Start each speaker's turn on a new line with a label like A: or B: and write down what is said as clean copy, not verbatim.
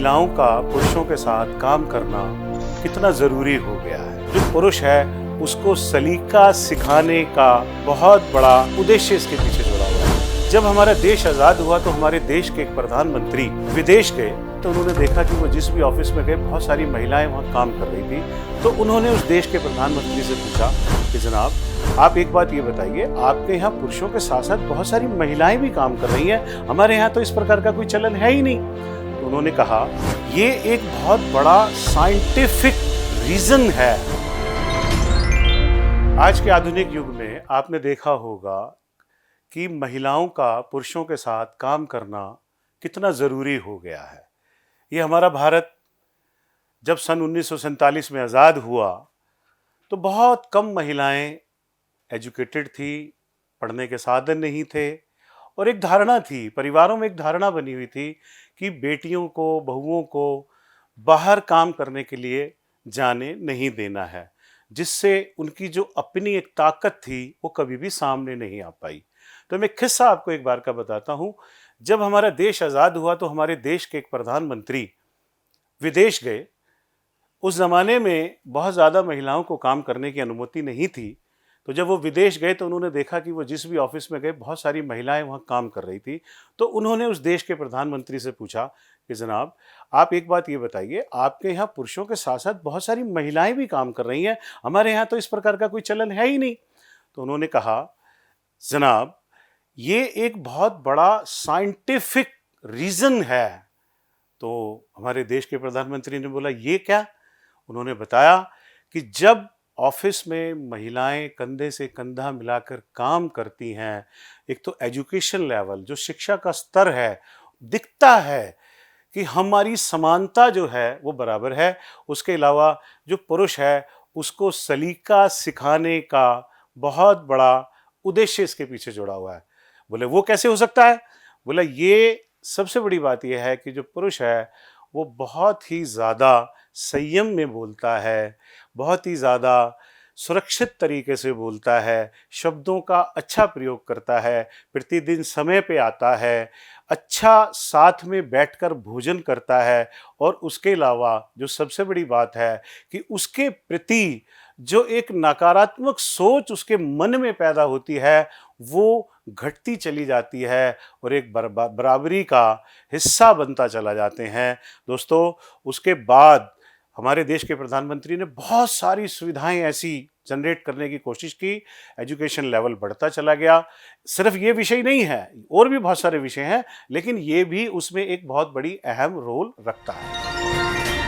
A: महिलाओं का पुरुषों के साथ काम करना कितना ज़रूरी हो गया है। जो पुरुष है उसको सलीका सिखाने का बहुत बड़ा उद्देश्य इसके पीछे जुड़ा हुआ है। जब हमारा देश आज़ाद हुआ तो हमारे देश के एक प्रधानमंत्री विदेश गए तो उन्होंने देखा कि वो जिस भी ऑफिस में गए बहुत सारी महिलाएं वहाँ काम कर रही थी। तो उन्होंने उस देश के प्रधानमंत्री से पूछा कि जनाब आप एक बात ये बताइए, आपके यहाँ पुरुषों के साथ साथ बहुत सारी महिलाएं भी काम कर रही हैं, हमारे यहाँ तो इस प्रकार का कोई चलन है ही नहीं। तो उन्होंने कहा ये एक बहुत बड़ा साइंटिफिक रीजन है। आज के आधुनिक युग में आपने देखा होगा कि महिलाओं का पुरुषों के साथ काम करना कितना ज़रूरी हो गया है। ये हमारा भारत जब सन 1947 में आज़ाद हुआ तो बहुत कम महिलाएं एजुकेटेड थी, पढ़ने के साधन नहीं थे और एक धारणा थी, परिवारों में एक धारणा बनी हुई थी कि बेटियों को, बहुओं को बाहर काम करने के लिए जाने नहीं देना है, जिससे उनकी जो अपनी एक ताकत थी वो कभी भी सामने नहीं आ पाई। तो मैं किस्सा आपको एक बार का बताता हूँ। जब हमारा देश आज़ाद हुआ तो हमारे देश के एक प्रधानमंत्री विदेश गए। उस ज़माने में बहुत ज़्यादा महिलाओं को काम करने की अनुमति नहीं थी। तो जब वो विदेश गए तो उन्होंने देखा कि वो जिस भी ऑफिस में गए बहुत सारी महिलाएं वहाँ काम कर रही थी। तो उन्होंने उस देश के प्रधानमंत्री से पूछा कि जनाब आप एक बात ये बताइए, आपके यहाँ पुरुषों के साथ साथ बहुत सारी महिलाएं भी काम कर रही हैं, हमारे यहाँ तो इस प्रकार का कोई चलन है ही नहीं। तो उन्होंने कहा जनाब ये एक बहुत बड़ा साइंटिफिक रीज़न है। तो हमारे देश के प्रधानमंत्री ने बोला ये क्या? उन्होंने बताया कि जब ऑफिस में महिलाएं कंधे से कंधा मिलाकर काम करती हैं, एक तो एजुकेशन लेवल, जो शिक्षा का स्तर है, दिखता है कि हमारी समानता जो है वो बराबर है। उसके अलावा जो पुरुष है उसको सलीका सिखाने का बहुत बड़ा उद्देश्य इसके पीछे जुड़ा हुआ है। बोले वो कैसे हो सकता है? बोला ये सबसे बड़ी बात यह है कि जो पुरुष है वो बहुत ही ज़्यादा संयम में बोलता है, बहुत ही ज़्यादा सुरक्षित तरीके से बोलता है, शब्दों का अच्छा प्रयोग करता है, प्रतिदिन समय पे आता है, अच्छा साथ में बैठकर भोजन करता है और उसके अलावा जो सबसे बड़ी बात है कि उसके प्रति जो एक नकारात्मक सोच उसके मन में पैदा होती है वो घटती चली जाती है और एक बराबरी का हिस्सा बनता चला जाते हैं। दोस्तों उसके बाद हमारे देश के प्रधानमंत्री ने बहुत सारी सुविधाएं ऐसी जनरेट करने की कोशिश की, एजुकेशन लेवल बढ़ता चला गया। सिर्फ ये विषय नहीं है, और भी बहुत सारे विषय हैं, लेकिन ये भी उसमें एक बहुत बड़ी अहम रोल रखता है।